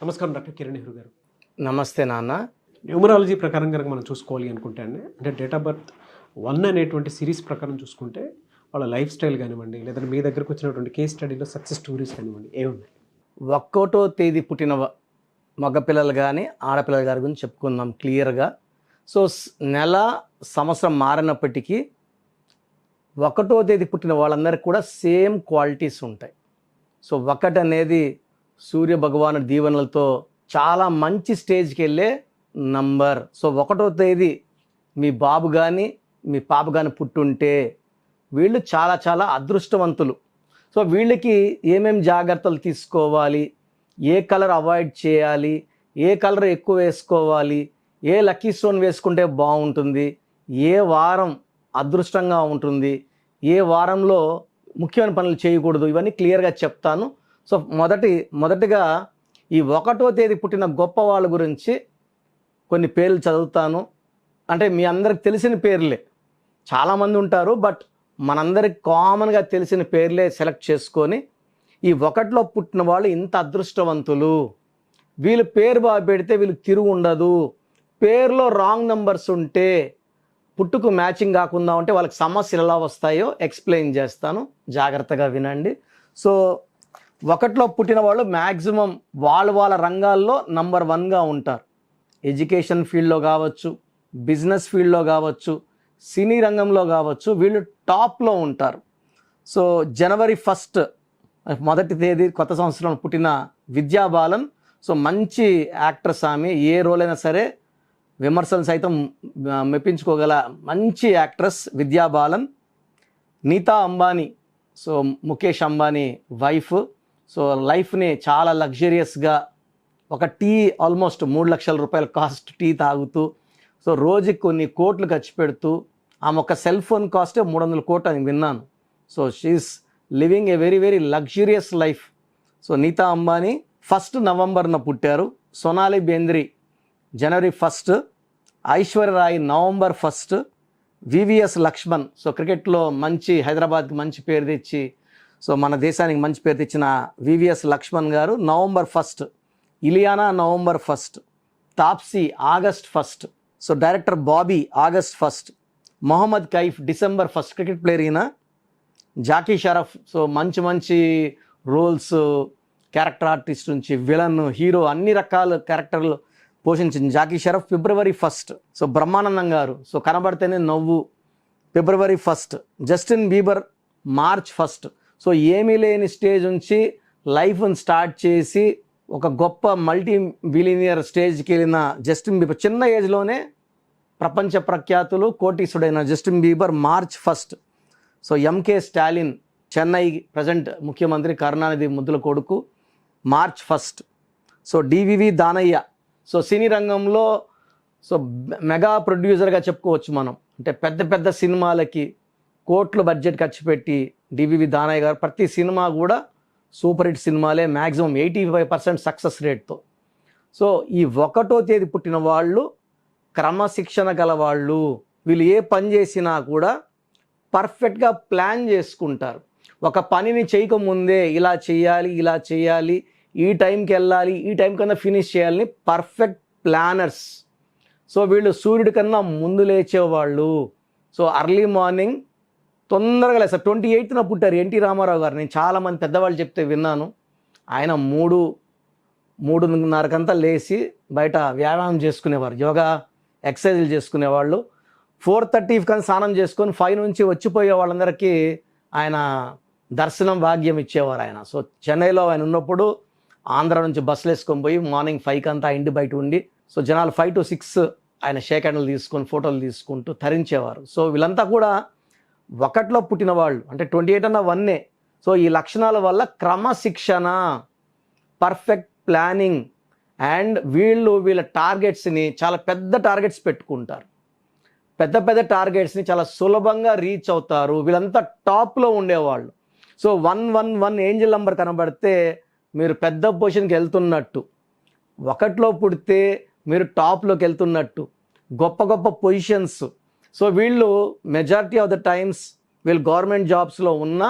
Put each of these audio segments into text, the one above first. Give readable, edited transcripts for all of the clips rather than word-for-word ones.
నమస్కారం డాక్టర్ కిరణ్ నెహ్రూ గారు. నమస్తే నాన్న. న్యూమరాలజీ ప్రకారం కనుక మనం చూసుకోవాలి అనుకుంటే అండి, అంటే డేట్ ఆఫ్ బర్త్ 1 అనేటువంటి సిరీస్ ప్రకారం చూసుకుంటే వాళ్ళ లైఫ్ స్టైల్ కానివ్వండి, లేదంటే మీ దగ్గరకు వచ్చినటువంటి కేస్ స్టడీలో సక్సెస్ స్టోరీస్ కానివ్వండి ఏమున్నాయి? 1వ తేదీ పుట్టిన మగపిల్లలు కానీ ఆడపిల్లల గారి గురించి చెప్పుకుందాం క్లియర్గా. సో నెల సంవత్సరం మారినప్పటికీ 1వ తేదీ పుట్టిన వాళ్ళందరికీ కూడా సేమ్ క్వాలిటీస్ ఉంటాయి. సో 1 అనేది సూర్య భగవాను దీవెనలతో చాలా మంచి స్టేజ్కి వెళ్ళే నంబర్. సో 1వ తేదీ మీ బాబు కానీ మీ పాప కానీ పుట్టుంటే వీళ్ళు చాలా చాలా అదృష్టవంతులు. సో వీళ్ళకి ఏమేమి జాగ్రత్తలు తీసుకోవాలి, ఏ కలర్ అవాయిడ్ చేయాలి, ఏ కలర్ ఎక్కువ వేసుకోవాలి, ఏ లక్కీ స్టోన్ వేసుకుంటే బాగుంటుంది, ఏ వారం అదృష్టంగా ఉంటుంది, ఏ వారంలో ముఖ్యమైన పనులు చేయకూడదు, ఇవన్నీ క్లియర్గా చెప్తాను. సో మొదటిగా ఈ 1వ తేదీ పుట్టిన గొప్ప వాళ్ళ గురించి కొన్ని పేర్లు చదువుతాను. అంటే మీ అందరికి తెలిసిన పేర్లే, చాలామంది ఉంటారు, బట్ మనందరికి కామన్గా తెలిసిన పేర్లే సెలెక్ట్ చేసుకొని ఈ 1లో పుట్టిన వాళ్ళు ఇంత అదృష్టవంతులు, వీళ్ళు పేరు బాగా పెడితే వీళ్ళకి తిరుగు ఉండదు, పేరులో రాంగ్ నెంబర్స్ ఉంటే పుట్టుకు మ్యాచింగ్ కాకుండా ఉంటే వాళ్ళకి సమస్యలు ఎలా వస్తాయో ఎక్స్ప్లెయిన్ చేస్తాను, జాగ్రత్తగా వినండి. సో 1లో పుట్టిన వాళ్ళు మ్యాక్సిమం వాళ్ళ రంగాల్లో నంబర్ 1గా ఉంటారు. ఎడ్యుకేషన్ ఫీల్డ్లో కావచ్చు, బిజినెస్ ఫీల్డ్లో కావచ్చు, సినీ రంగంలో కావచ్చు, వీళ్ళు టాప్లో ఉంటారు. సో జనవరి 1 మొదటి తేదీ కొత్త సంవత్సరం పుట్టిన విద్యా బాలన్. సో మంచి యాక్ట్రెస్ ఆమె, ఏ రోల్ అయినా సరే విమర్శలు సైతం మెప్పించుకోగల మంచి actress Vidya Balan. Nita Ambani, so Mukesh Ambani wife. So లైఫ్ని చాలా లగ్జరియస్గా, ఒక టీ ఆల్మోస్ట్ 3 లక్షల రూపాయల కాస్ట్ టీ తాగుతూ, సో రోజుకి కొన్ని కోట్లు ఖర్చు పెడుతూ, ఆమె ఒక సెల్ ఫోన్ కాస్టే 300 కోట్లు అని విన్నాను. So she is living a very very luxurious life. So Nita Ambani 1 నవంబర్న పుట్టారు. సోనాలి బేంద్రి జనవరి 1, ఐశ్వర్య రాయ్ నవంబర్ 1, వివిఎస్ లక్ష్మణ్, సో క్రికెట్లో మంచి హైదరాబాద్కి మంచి పేరు తెచ్చి, సో మన దేశానికి మంచి పేరు తెచ్చిన వివిఎస్ లక్ష్మణ్ గారు November 1, Ileana November 1, Taapsee August 1, so director Bobby August 1, Mohammad Kaif December 1, cricket player ఈయన. జాకీ షరఫ్, సో మంచి రోల్స్, క్యారెక్టర్ ఆర్టిస్ట్ నుంచి విలన్, హీరో, అన్ని రకాల క్యారెక్టర్లు పోషించింది జాకీ షరఫ్ ఫిబ్రవరి 1. సో బ్రహ్మానందం గారు, సో కనబడితేనే నవ్వు, ఫిబ్రవరి 1. Justin Bieber March 1. సో ఏమీ లేని స్టేజ్ నుంచి లైఫ్ని స్టార్ట్ చేసి ఒక గొప్ప మల్టీ బిలియనియర్ స్టేజ్కి వెళ్ళిన జస్టిన్ బీబర్ చిన్న ఏజ్లోనే ప్రపంచ ప్రఖ్యాతులు కోటీసుడైన Justin Bieber March 1. So MK Stalin, Chennai present ముఖ్యమంత్రి కరుణానిధి ముద్దుల కొడుకు, మార్చ్ 1. సో డివివి దానయ్య, సో సినీ రంగంలో సో మెగా ప్రొడ్యూసర్గా చెప్పుకోవచ్చు మనం. అంటే పెద్ద సినిమాలకి కోట్లు బడ్జెట్ ఖర్చు పెట్టి డివివి దానయ్య గారు ప్రతి సినిమా కూడా సూపర్ హిట్ సినిమాలే, మ్యాక్సిమం 85% సక్సెస్ రేట్తో. సో ఈ 1వ తేదీ పుట్టిన వాళ్ళు క్రమశిక్షణ గల వాళ్ళు. వీళ్ళు ఏ పని చేసినా కూడా పర్ఫెక్ట్గా ప్లాన్ చేసుకుంటారు. ఒక పనిని చేయకముందే ఇలా చేయాలి, ఈ టైంకి వెళ్ళాలి, ఈ టైం కన్నా ఫినిష్ చేయాలని పర్ఫెక్ట్ ప్లానర్స్. సో వీళ్ళు సూర్యుడి కన్నా ముందు లేచేవాళ్ళు. సో అర్లీ మార్నింగ్ తొందరగా లేస్తారు. 28న పుట్టారు ఎన్టీ రామారావు గారు. నేను చాలామంది పెద్దవాళ్ళు చెప్తే విన్నాను. ఆయన 3:30కంతా లేచి బయట వ్యాయామం చేసుకునేవారు, యోగా ఎక్సర్సైజులు చేసుకునేవాళ్ళు. 4:30 కన్నా స్నానం చేసుకొని 5 నుంచి వచ్చిపోయే వాళ్ళందరికీ ఆయన దర్శనం భాగ్యం ఇచ్చేవారు ఆయన. సో చెన్నైలో ఆయన ఉన్నప్పుడు ఆంధ్ర నుంచి బస్సులు వేసుకొని పోయి మార్నింగ్ 5 కంతా ఇంటి బయట ఉండి, సో జనాలు 5 to 6 ఆయన షేక్ హ్యాండ్లు తీసుకొని ఫోటోలు తీసుకుంటూ తరించేవారు. సో వీళ్ళంతా కూడా 1లో పుట్టిన వాళ్ళు, అంటే 28 అన్న 1. సో ఈ లక్షణాల వల్ల క్రమశిక్షణ, పర్ఫెక్ట్ ప్లానింగ్ అండ్ వీళ్ళ టార్గెట్స్ని చాలా పెద్ద టార్గెట్స్ పెట్టుకుంటారు. పెద్ద టార్గెట్స్ని చాలా సులభంగా రీచ్ అవుతారు. వీళ్ళంతా టాప్లో ఉండేవాళ్ళు. సో 111 ఏంజిల్ నెంబర్ కనబడితే మీరు పెద్ద పొజిషన్కి వెళ్తున్నట్టు, 1లో పుడితే మీరు టాప్లోకి వెళ్తున్నట్టు, గొప్ప పొజిషన్స్. సో వీళ్ళు మెజారిటీ ఆఫ్ ద టైమ్స్ వీళ్ళు గవర్నమెంట్ జాబ్స్లో ఉన్న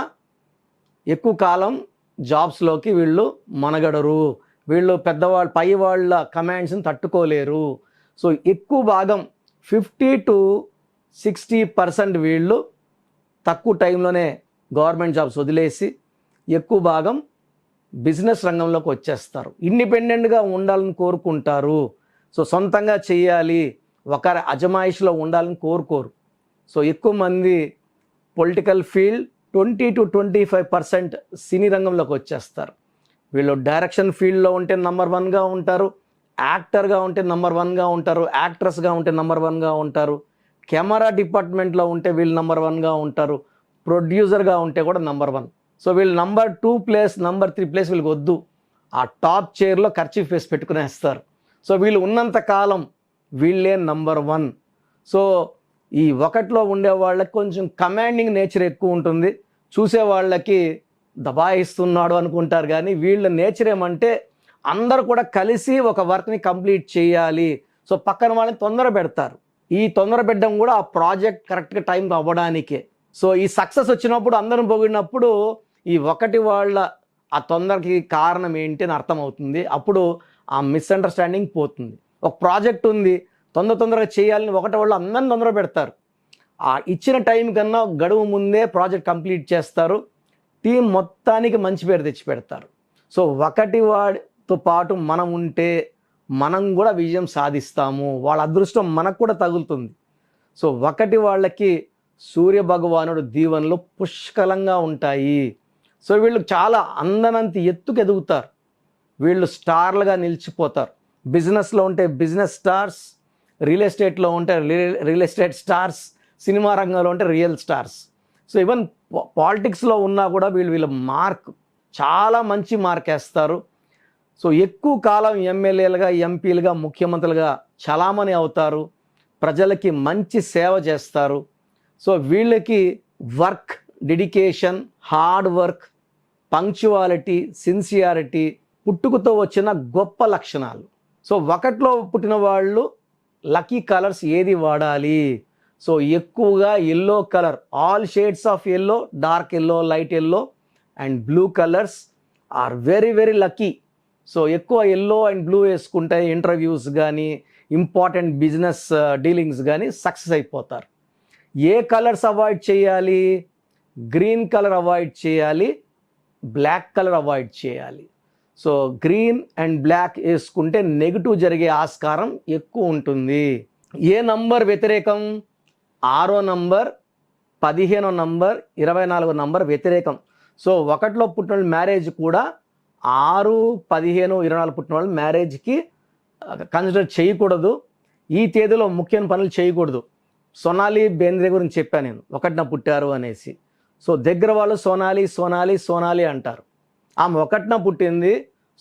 ఎక్కువ కాలం జాబ్స్లోకి వీళ్ళు మనగడరు. వీళ్ళు పెద్దవాళ్ళు పై వాళ్ళ కమాండ్స్ని తట్టుకోలేరు. సో ఎక్కువ భాగం 50-60% వీళ్ళు తక్కువ టైంలోనే గవర్నమెంట్ జాబ్స్ వదిలేసి ఎక్కువ భాగం బిజినెస్ రంగంలోకి వచ్చేస్తారు. ఇండిపెండెంట్గా ఉండాలని కోరుకుంటారు. సో సొంతంగా చేయాలి, ఒకరి అజమాయిషిలో ఉండాలని కోరుకోరు. సో ఎక్కువ మంది పొలిటికల్ ఫీల్డ్ 20-25% సినీ రంగంలోకి వచ్చేస్తారు. వీళ్ళు డైరెక్షన్ ఫీల్డ్లో ఉంటే నంబర్ 1గా ఉంటారు, యాక్టర్గా ఉంటే నంబర్ 1గా ఉంటారు, యాక్ట్రెస్గా ఉంటే నంబర్ 1గా ఉంటారు, కెమెరా డిపార్ట్మెంట్లో ఉంటే వీళ్ళు నంబర్ 1గా ఉంటారు, ప్రొడ్యూసర్గా ఉంటే కూడా నంబర్ 1. సో వీళ్ళు నంబర్ 2 ప్లేస్, నంబర్ 3 ప్లేస్ వీళ్ళకి వద్దు. ఆ టాప్ చైర్లో కర్చీఫ్ వేసి పెట్టుకునేస్తారు. సో వీళ్ళు ఉన్నంత కాలం వీళ్ళే నంబర్ 1. సో ఈ ఒకటిలో ఉండే వాళ్ళకి కొంచెం కమాండింగ్ నేచర్ ఎక్కువ ఉంటుంది. చూసే వాళ్ళకి దబాయిస్తున్నాడు అనుకుంటారు, కానీ వీళ్ళ నేచర్ ఏమంటే అందరూ కూడా కలిసి ఒక వర్క్ని కంప్లీట్ చేయాలి. సో పక్కన వాళ్ళని తొందర పెడతారు. ఈ తొందర పెట్టడం కూడా ఆ ప్రాజెక్ట్ కరెక్ట్గా టైంకి అవ్వడానికే. సో ఈ సక్సెస్ వచ్చినప్పుడు అందరం పొగిడినప్పుడు ఈ ఒకటి వాళ్ళ ఆ తొందరకి కారణం ఏంటి అని అర్థమవుతుంది. అప్పుడు ఆ మిస్అండర్స్టాండింగ్ పోతుంది. ఒక ప్రాజెక్ట్ ఉంది, తొందరగా చేయాలని ఒకటి వాళ్ళు అందరిని తొందర పెడతారు. ఆ ఇచ్చిన టైం కన్నా గడువు ముందే ప్రాజెక్ట్ కంప్లీట్ చేస్తారు. టీం మొత్తానికి మంచి పేరు తెచ్చి పెడతారు. సో ఒకటి వాడితో పాటు మనం ఉంటే మనం కూడా విజయం సాధిస్తాము. వాళ్ళ అదృష్టం మనకు కూడా తగులుతుంది. సో ఒకటి వాళ్ళకి సూర్య భగవానుడు దీవెనలు పుష్కలంగా ఉంటాయి. సో వీళ్ళు చాలా అందనంత ఎత్తుకు ఎదుగుతారు. వీళ్ళు స్టార్లుగా నిలిచిపోతారు. బిజినెస్లో ఉంటే బిజినెస్ స్టార్స్, రియల్ ఎస్టేట్లో ఉంటే రియల్ ఎస్టేట్ స్టార్స్, సినిమా రంగంలో ఉంటే రియల్ స్టార్స్. సో ఈవెన్ పాలిటిక్స్లో ఉన్నా కూడా వీళ్ళ మార్క్ చాలా మంచి మార్క్ వేస్తారు. సో ఎక్కువ కాలం ఎమ్మెల్యేలుగా, ఎంపీలుగా, ముఖ్యమంత్రులుగా చలామణి అవుతారు. ప్రజలకి మంచి సేవ చేస్తారు. సో వీళ్ళకి work, dedication, hard work, punctuality, sincerity పుట్టుకతో వచ్చిన గొప్ప లక్షణాలు. సో ఒకటిలో పుట్టిన వాళ్ళు లక్కీ కలర్స్ ఏది వాడాలి? సో ఎక్కువగా yellow colour, all shades of yellow, dark yellow, light yellow and blue colours are very very lucky. So ఎక్కువ ఎల్లో అండ్ బ్లూ వేసుకుంటే ఇంటర్వ్యూస్ కానీ, ఇంపార్టెంట్ బిజినెస్ డీలింగ్స్ కానీ సక్సెస్ అయిపోతారు. ఏ కలర్స్ అవాయిడ్ చేయాలి? గ్రీన్ కలర్ అవాయిడ్ చేయాలి, black colour avoid చేయాలి. So green and black వేసుకుంటే నెగిటివ్ జరిగే ఆస్కారం ఎక్కువ ఉంటుంది. ఏ నంబర్ వ్యతిరేకం? 6వ నంబర్, 15వ నంబర్, 24వ నంబర్ వ్యతిరేకం. సో ఒకటిలో పుట్టిన వాళ్ళు మ్యారేజ్ కూడా 6, 15, 24 పుట్టిన వాళ్ళు మ్యారేజ్కి కన్సిడర్ చేయకూడదు. ఈ తేదీలో ముఖ్యమైన పనులు చేయకూడదు. సోనాలి బేంద్రే గురించి చెప్పాను నేను, ఒకటిన పుట్టారు అనేసి. సో దగ్గర వాళ్ళు సోనాలి అంటారు. ఆమె ఒకటిన పుట్టింది.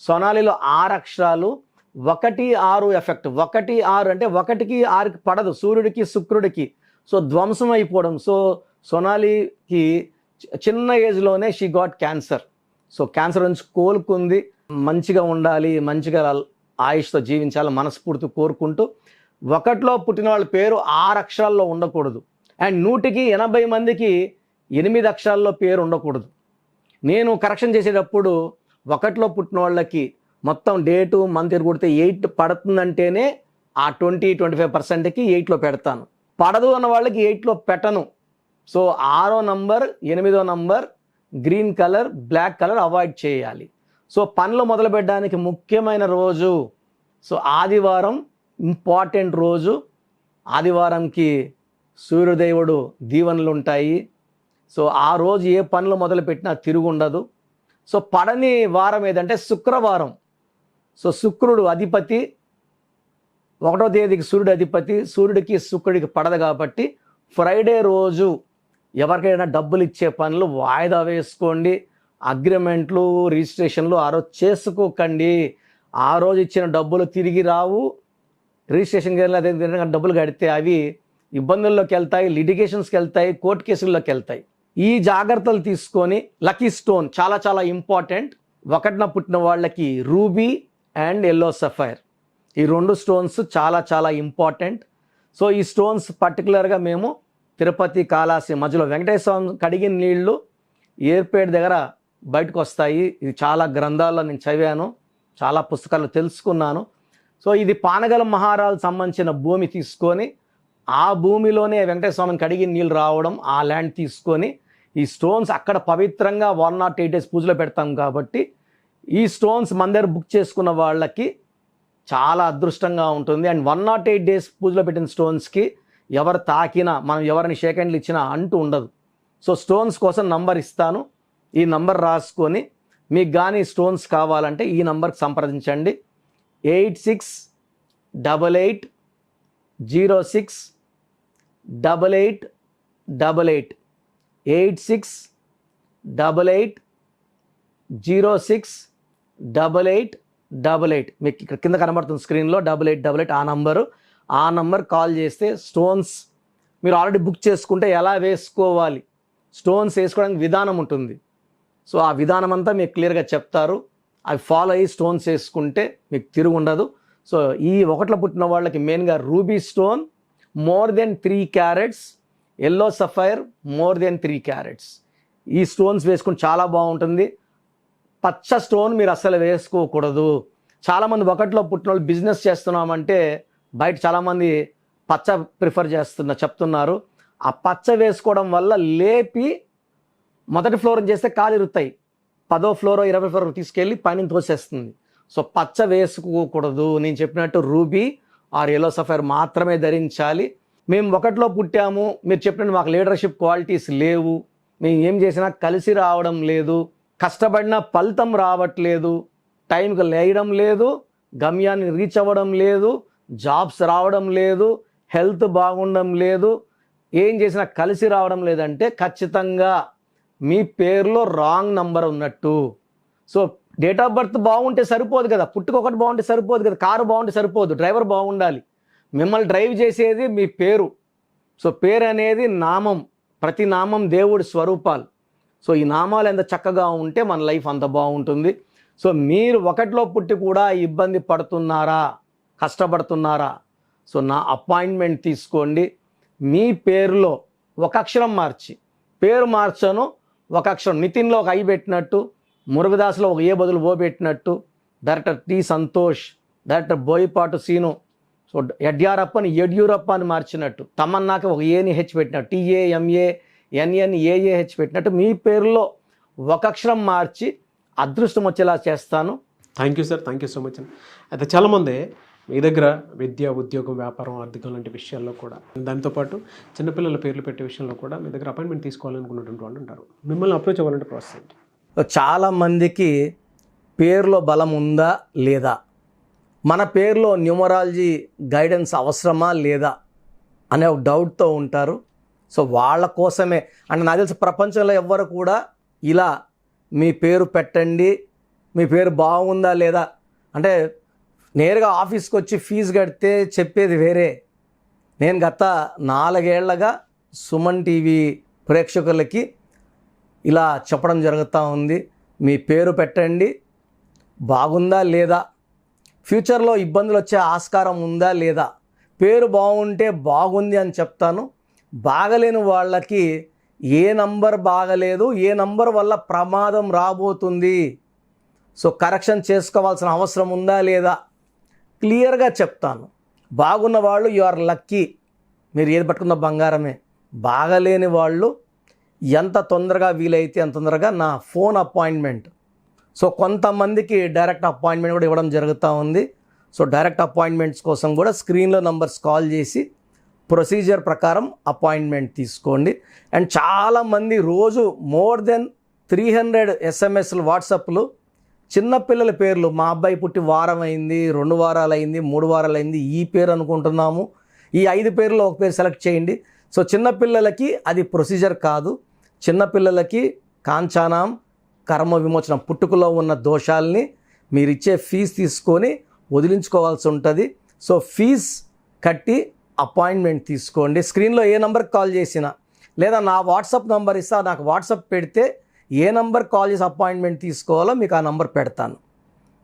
సోనాలిలో 6 అక్షరాలు, 1, 6 ఎఫెక్ట్. 1, 6 అంటే 1కి 6కి పడదు, సూర్యుడికి శుక్రుడికి. సో ధ్వంసం అయిపోవడం. సో సోనాలికి చిన్న ఏజ్లోనే she got cancer. So cancer నుంచి కోలుకుంది. మంచిగా ఉండాలి, మంచిగా ఆయుష్తో జీవించాలి మనస్ఫూర్తి కోరుకుంటూ. ఒకటిలో పుట్టిన వాళ్ళ పేరు 6 అక్షరాల్లో ఉండకూడదు. అండ్ 100కి 80 మందికి 8 అక్షరాల్లో పేరు ఉండకూడదు. నేను కరెక్షన్ చేసేటప్పుడు ఒకటిలో పుట్టిన వాళ్ళకి మొత్తం డేటు మంత్ కొడితే 8 పడుతుందంటేనే ఆ 20-25%కి 8లో పెడతాను. పడదు అన్న వాళ్ళకి 8లో పెట్టను. సో 6వ నంబర్, 8వ number, green colour, black colour avoid చేయాలి. సో పనులు మొదలు పెట్టడానికి ముఖ్యమైన రోజు సో ఆదివారం ఇంపార్టెంట్ రోజు. ఆదివారంకి సూర్యదేవుడు దీవెనలు ఉంటాయి. సో ఆ రోజు ఏ పనులు మొదలుపెట్టినా తిరుగుండదు. సో పడని వారం ఏదంటే శుక్రవారం. సో శుక్రుడు అధిపతి, 1వ తేదీకి సూర్యుడు అధిపతి, సూర్యుడికి శుక్రుడికి పడదు కాబట్టి ఫ్రైడే రోజు ఎవరికైనా డబ్బులు ఇచ్చే పనులు వాయిదా వేసుకోండి. అగ్రిమెంట్లు, రిజిస్ట్రేషన్లు ఆ రోజు చేసుకోకండి. ఆ రోజు ఇచ్చిన డబ్బులు తిరిగి రావు. రిజిస్ట్రేషన్కి అదే డబ్బులు కడితే అవి ఇబ్బందుల్లోకి వెళ్తాయి, లిటిగేషన్స్కి వెళ్తాయి, కోర్టు కేసుల్లోకి వెళ్తాయి. ఈ జాగ్రత్తలు తీసుకొని లక్కీ స్టోన్ చాలా చాలా ఇంపార్టెంట్. ఒకటిన పుట్టిన వాళ్ళకి రూబీ అండ్ ఎల్లో సఫైర్, ఈ 2 స్టోన్స్ చాలా చాలా ఇంపార్టెంట్. సో ఈ స్టోన్స్ పర్టికులర్గా మేము తిరుపతి, కాళాసి మధ్యలో వెంకటేశ్వర కడిగిన నీళ్లు ఏర్పేట దగ్గర బయటకు వస్తాయి. ఇది చాలా గ్రంథాల్లో నేను చదివాను. చాలా పుస్తకాలు తెలుసుకున్నాను. సో ఇది పానగల మహారాజు సంబంధించిన భూమి తీసుకొని ఆ భూమిలోనే వెంకటేశ్వర స్వామిని కడిగి నీళ్ళు రావడం, ఆ ల్యాండ్ తీసుకొని ఈ స్టోన్స్ అక్కడ పవిత్రంగా 108 days పూజలో పెడతాం కాబట్టి ఈ స్టోన్స్ మన దగ్గర బుక్ చేసుకున్న వాళ్ళకి చాలా అదృష్టంగా ఉంటుంది. అండ్ 108 days పూజలో పెట్టిన స్టోన్స్కి ఎవరు తాకినా, మనం ఎవరిని షేక్ హ్యాండ్లు ఇచ్చినా అంటూ ఉండదు. సో స్టోన్స్ కోసం నంబర్ ఇస్తాను, ఈ నంబర్ రాసుకొని మీకు కానీ స్టోన్స్ కావాలంటే ఈ నంబర్కి సంప్రదించండి. 8688068888 8688068888 మీకు ఇక్కడ కింద కనబడుతుంది స్క్రీన్లో 8888 ఆ నంబర్ కాల్ చేస్తే స్టోన్స్ మీరు ఆల్రెడీ బుక్ చేసుకుంటే ఎలా వేసుకోవాలి, స్టోన్స్ వేసుకోవడానికి విధానం ఉంటుంది. సో ఆ విధానం అంతా మీకు క్లియర్గా చెప్తారు. అవి ఫాలో అయ్యి స్టోన్స్ వేసుకుంటే మీకు తిరుగు ఉండదు. సో ఈ 1లో పుట్టిన వాళ్ళకి మెయిన్గా ruby stone more than 3 carats, yellow sapphire more than 3 carats, ఈ స్టోన్స్ వేసుకుని చాలా బాగుంటుంది. పచ్చ స్టోన్ మీరు అస్సలు వేసుకోకూడదు. చాలామంది 1లో పుట్టిన వాళ్ళు బిజినెస్ చేస్తున్నామంటే బయట చాలామంది పచ్చ ప్రిఫర్ చెప్తున్నారు. ఆ పచ్చ వేసుకోవడం వల్ల లేపి మొదటి ఫ్లోర్ చేస్తే కాలు ఇరుతాయి, 10వ ఫ్లోర్ 20వ ఫ్లోర్ తీసుకెళ్ళి పైన తోసేస్తుంది. సో పచ్చ వేసుకోకూడదు. నేను చెప్పినట్టు రూబీ ఆర్ ఎల్లో సఫైర్ మాత్రమే ధరించాలి. మేము 1లో పుట్టాము, మీరు చెప్పినట్టు మాకు లీడర్షిప్ క్వాలిటీస్ లేవు, మేము ఏం చేసినా కలిసి రావడం లేదు, కష్టపడినా ఫలితం రావట్లేదు, టైంకి లేయడం లేదు, గమ్యాన్ని రీచ్ అవ్వడం లేదు, జాబ్స్ రావడం లేదు, హెల్త్ బాగుండడం లేదు, ఏం చేసినా కలిసి రావడం లేదంటే ఖచ్చితంగా మీ పేరులో రాంగ్ నంబర్ ఉన్నట్టు. సో డేట్ ఆఫ్ బర్త్ బాగుంటే సరిపోదు కదా, పుట్టుకొకటి బాగుంటే సరిపోదు కదా, కారు బాగుంటే సరిపోదు, డ్రైవర్ బాగుండాలి. మిమ్మల్ని డ్రైవ్ చేసేది మీ పేరు. సో పేరు అనేది నామం, ప్రతి నామం దేవుడి స్వరూపాలు. సో ఈ నామాలు ఎంత చక్కగా ఉంటే మన లైఫ్ అంత బాగుంటుంది. సో మీరు 1లో పుట్టి కూడా ఇబ్బంది పడుతున్నారా, కష్టపడుతున్నారా? సో నా అపాయింట్మెంట్ తీసుకోండి. మీ పేరులో ఒక అక్షరం మార్చి, పేరు మార్చను ఒక అక్షరం, నితిన్లో ఒక ఐ పెట్టినట్టు, మురుగదాస్లో ఒక ఏ బదులు ఓ పెట్టినట్టు, director T Santosh, director Boyapati Seenu, so యడ్యూరప్పని యడ్యూరప్ప అని మార్చినట్టు, తమన్నాకి ఒక ఏని హెచ్ పెట్టినట్టు, TAMANNAAH పెట్టినట్టు మీ పేరులో ఒక అక్షరం మార్చి అదృష్టం వచ్చేలా చేస్తాను. Thank you sir, thank you so much అండి. అయితే చాలామంది మీ దగ్గర విద్య, ఉద్యోగం, వ్యాపారం, ఆర్థికం లాంటి విషయాల్లో కూడా, దాంతోపాటు చిన్నపిల్లల పేర్లు పెట్టే విషయంలో కూడా మీ దగ్గర అపాయింట్మెంట్ తీసుకోవాలనుకున్నటువంటి వాళ్ళు ఉంటారు. మిమ్మల్ని అప్రోచ్ అవ్వాలంటే ప్రాసెస్ ఏంటి? చాలామందికి పేరులో బలం ఉందా లేదా, మన పేరులో న్యూమరాలజీ గైడెన్స్ అవసరమా లేదా అనే ఒక డౌట్తో ఉంటారు. సో వాళ్ళ కోసమే అంటే నాకు తెలిసి ప్రపంచంలో ఎవ్వరు కూడా ఇలా మీ పేరు పెట్టండి, మీ పేరు బాగుందా లేదా అంటే నేరుగా ఆఫీస్కి వచ్చి ఫీజు కడితే చెప్పేది వేరే. నేను గత 4 ఏళ్లగా సుమన్ టీవీ ప్రేక్షకులకి ఇలా చెప్పడం జరుగుతూ ఉంది. మీ పేరు పెట్టండి, బాగుందా లేదా, ఫ్యూచర్లో ఇబ్బందులు వచ్చే ఆస్కారం ఉందా లేదా. పేరు బాగుంటే బాగుంది అని చెప్తాను. బాగలేని వాళ్ళకి ఏ నంబర్ బాగలేదు, ఏ నంబర్ వల్ల ప్రమాదం రాబోతుంది, సో కరెక్షన్ చేసుకోవాల్సిన అవసరం ఉందా లేదా క్లియర్గా చెప్తాను. బాగున్న వాళ్ళు యు ఆర్ లక్కీ, మీరు ఏది పట్టుకున్న బంగారమే. బాగలేని వాళ్ళు ఎంత తొందరగా వీలైతే అంత తొందరగా నా ఫోన్ అపాయింట్మెంట్, సో కొంతమందికి డైరెక్ట్ అపాయింట్మెంట్ కూడా ఇవ్వడం జరుగుతూ ఉంది. సో డైరెక్ట్ అపాయింట్మెంట్స్ కోసం కూడా స్క్రీన్లో నంబర్స్ కాల్ చేసి ప్రొసీజర్ ప్రకారం అపాయింట్మెంట్ తీసుకోండి. అండ్ చాలామంది రోజు more than 300 SMSలు, వాట్సాప్లు, చిన్నపిల్లల పేర్లు, మా అబ్బాయి పుట్టి వారం అయింది, 2 వారాలు అయింది, 3 వారాలు అయింది, ఈ పేరు అనుకుంటున్నాము, ఈ 5 పేర్లో ఒక పేరు సెలెక్ట్ చేయండి. సో చిన్నపిల్లలకి అది ప్రొసీజర్ కాదు. చిన్నపిల్లలకి కాంచానాం కర్మ విమోచనం, పుట్టుకలో ఉన్న దోషాలని మీరు ఇచ్చే ఫీజు తీసుకొని వదిలించుకోవాల్సి ఉంటుంది. సో ఫీజ్ కట్టి అపాయింట్మెంట్ తీసుకోండి. స్క్రీన్లో ఏ నెంబర్కి కాల్ చేసినా లేదా నా వాట్సాప్ నెంబర్ ఇస్తా, నాకు వాట్సాప్ పెడితే ఏ నెంబర్ కాల్ చేసి అపాయింట్మెంట్ తీసుకోవాలో మీకు ఆ నెంబర్ పెడతాను.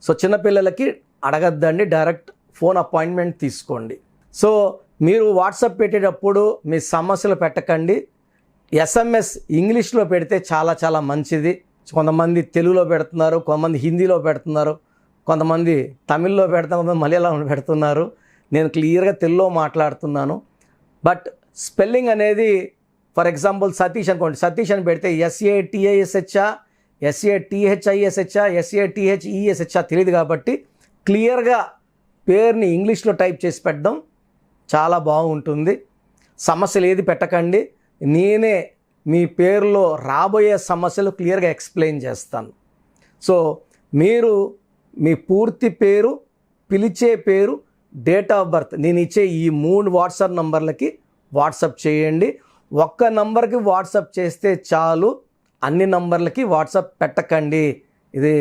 సో చిన్నపిల్లలకి అడగద్దండి, డైరెక్ట్ ఫోన్ అపాయింట్మెంట్ తీసుకోండి. సో మీరు వాట్సాప్ పెట్టేటప్పుడు మీ సమస్యలు పెట్టకండి, SMS ఇంగ్లీష్లో పెడితే చాలా చాలా మంచిది. కొంతమంది తెలుగులో పెడుతున్నారు, కొంతమంది హిందీలో పెడుతున్నారు. కొంతమంది తమిళ్లో పెడతాం, కొంతమంది మలయాళంలో పెడుతున్నారు. నేను క్లియర్గా తెలుగులో మాట్లాడుతున్నాను. బట్ స్పెల్లింగ్ అనేది ఫర్ ఎగ్జాంపుల్ సతీష్ అనుకోండి, సతీష్ అని పెడితే SATISHా, SATHISHా, SATHESHా తెలియదు. కాబట్టి క్లియర్గా పేరుని ఇంగ్లీష్లో టైప్ చేసి పెట్టడం చాలా బాగుంటుంది. సమస్యలు ఏది పెట్టకండి, నేనే మీ పేరులో రాబోయే సమస్యలు క్లియర్గా ఎక్స్ప్లెయిన్ చేస్తాను. సో మీరు మీ పూర్తి పేరు, పిలిచే పేరు, డేట్ ఆఫ్ బర్త్ నేను ఇచ్చే ఈ 3 వాట్సాప్ నంబర్లకి వాట్సాప్ చేయండి. ఒక్క నంబర్కి వాట్సాప్ చేస్తే చాలు, అన్ని నంబర్లకి వాట్సాప్ పెట్టకండి. ఇది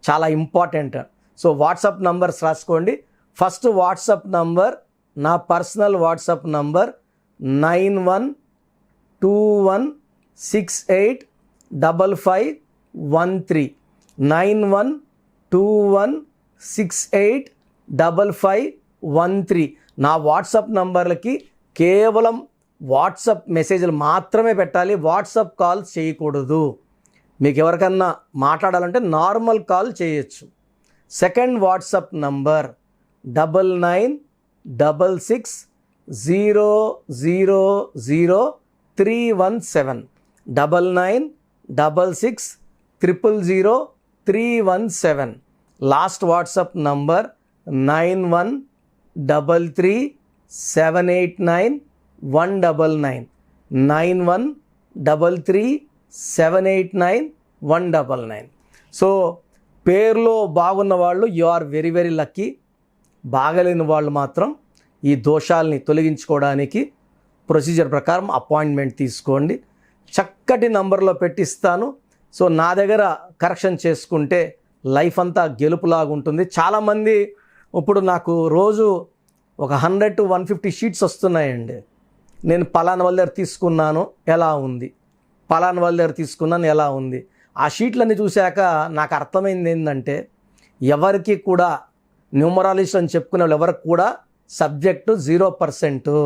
చాలా ఇంపార్టెంట్. సో వాట్సాప్ నంబర్స్ రాసుకోండి. ఫస్ట్ వాట్సాప్ నంబర్, నా పర్సనల్ వాట్సాప్ నంబర్ 9121685513 9121685513. నా వాట్సాప్ నంబర్లకి కేవలం వాట్సాప్ మెసేజ్లు మాత్రమే పెట్టాలి, వాట్సాప్ కాల్స్ చేయకూడదు. మీకు ఎవరికన్నా మాట్లాడాలంటే నార్మల్ కాల్ చేయొచ్చు. Second WhatsApp number 9966000317 9966000317. Last WhatsApp number 9133789199 9133789199. So పేరులో బాగున్న వాళ్ళు you are very very lucky. బాగలేని వాళ్ళు మాత్రం ఈ దోషాలని తొలగించుకోవడానికి ప్రొసీజర్ ప్రకారం అపాయింట్మెంట్ తీసుకోండి. చక్కటి నంబర్లో పెట్టిస్తాను. సో నా దగ్గర కరెక్షన్ చేసుకుంటే లైఫ్ అంతా గెలుపులాగా ఉంటుంది. చాలామంది ఇప్పుడు నాకు రోజు ఒక 100 to 150 షీట్స్ వస్తున్నాయండి. నేను పలానా వాళ్ళ దగ్గర తీసుకున్నాను ఎలా ఉంది, పలానా వాళ్ళ దగ్గర తీసుకున్నాను ఎలా ఉంది. ఆ షీట్లన్నీ చూశాక నాకు అర్థమైంది ఏంటంటే, ఎవరికి కూడా న్యూమరాలజిస్ట్ అని చెప్పుకునే వాళ్ళు ఎవరికి కూడా సబ్జెక్టు 0%.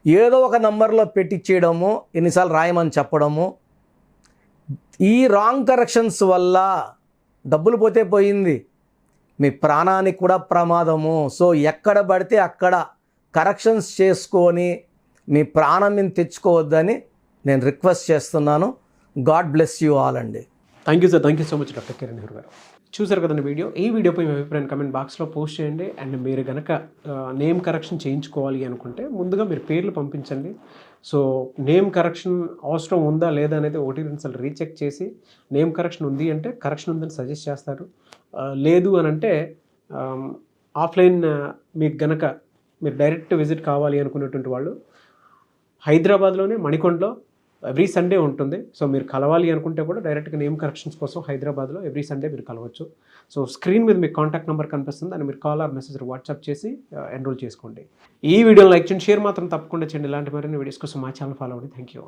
ఏదో ఒక నంబర్లో పెట్టించేయడము, ఎన్నిసార్లు రాయమని చెప్పడము, ఈ రాంగ్ కరెక్షన్స్ వల్ల డబ్బులు పోతే పోయింది, మీ ప్రాణానికి కూడా ప్రమాదము. సో ఎక్కడ పడితే అక్కడ కరెక్షన్స్ చేసుకొని మీ ప్రాణం మీద తెచ్చుకోవద్దని నేను రిక్వెస్ట్ చేస్తున్నాను. గాడ్ బ్లెస్ యూ ఆల్ అండి. Thank you sir, thank you so much doctor Kiran Nehru గారు. చూసారు కదండి వీడియో. ఈ వీడియోపై మీ అభిప్రాయం కమెంట్ బాక్స్లో పోస్ట్ చేయండి. అండ్ మీరు కనుక నేమ్ కరెక్షన్ చేయించుకోవాలి అనుకుంటే ముందుగా మీరు పేర్లు పంపించండి. సో నేమ్ కరెక్షన్ అవసరం ఉందా లేదా అనేది 1-2 సార్లు రీచెక్ చేసి నేమ్ కరెక్షన్ ఉంది అంటే కరెక్షన్ ఉందని సజెస్ట్ చేస్తారు. లేదు అని అంటే ఆఫ్లైన్ మీకు గనక మీరు డైరెక్ట్ విజిట్ కావాలి అనుకునేటువంటి వాళ్ళు హైదరాబాద్లోనే మణికొండలో ఎవ్రీ సండే ఉంటుంది. సో మీరు కలవాలి అనుకుంటే కూడా డైరెక్ట్గా నేమ్ కరెక్షన్స్ కోసం హైదరాబాద్లో ఎవ్రీ సండే మీరు కలవచ్చు. సో స్క్రీన్ మీద మీకు కాంటాక్ట్ నెంబర్ కనిపిస్తుంది, అని మీరు కాల్ ఆర్ మెసేజ్ వాట్సాప్ చేసి ఎన్రోల్ చేసుకోండి. ఈ వీడియోని లైక్ చేయండి, షేర్ మాత్రం తప్పకుండా చేయండి. ఇలాంటి మరిన్ని వీడియోస్ కోసం మా ఛానల్ ఫాలో అవ్వండి. Thank you.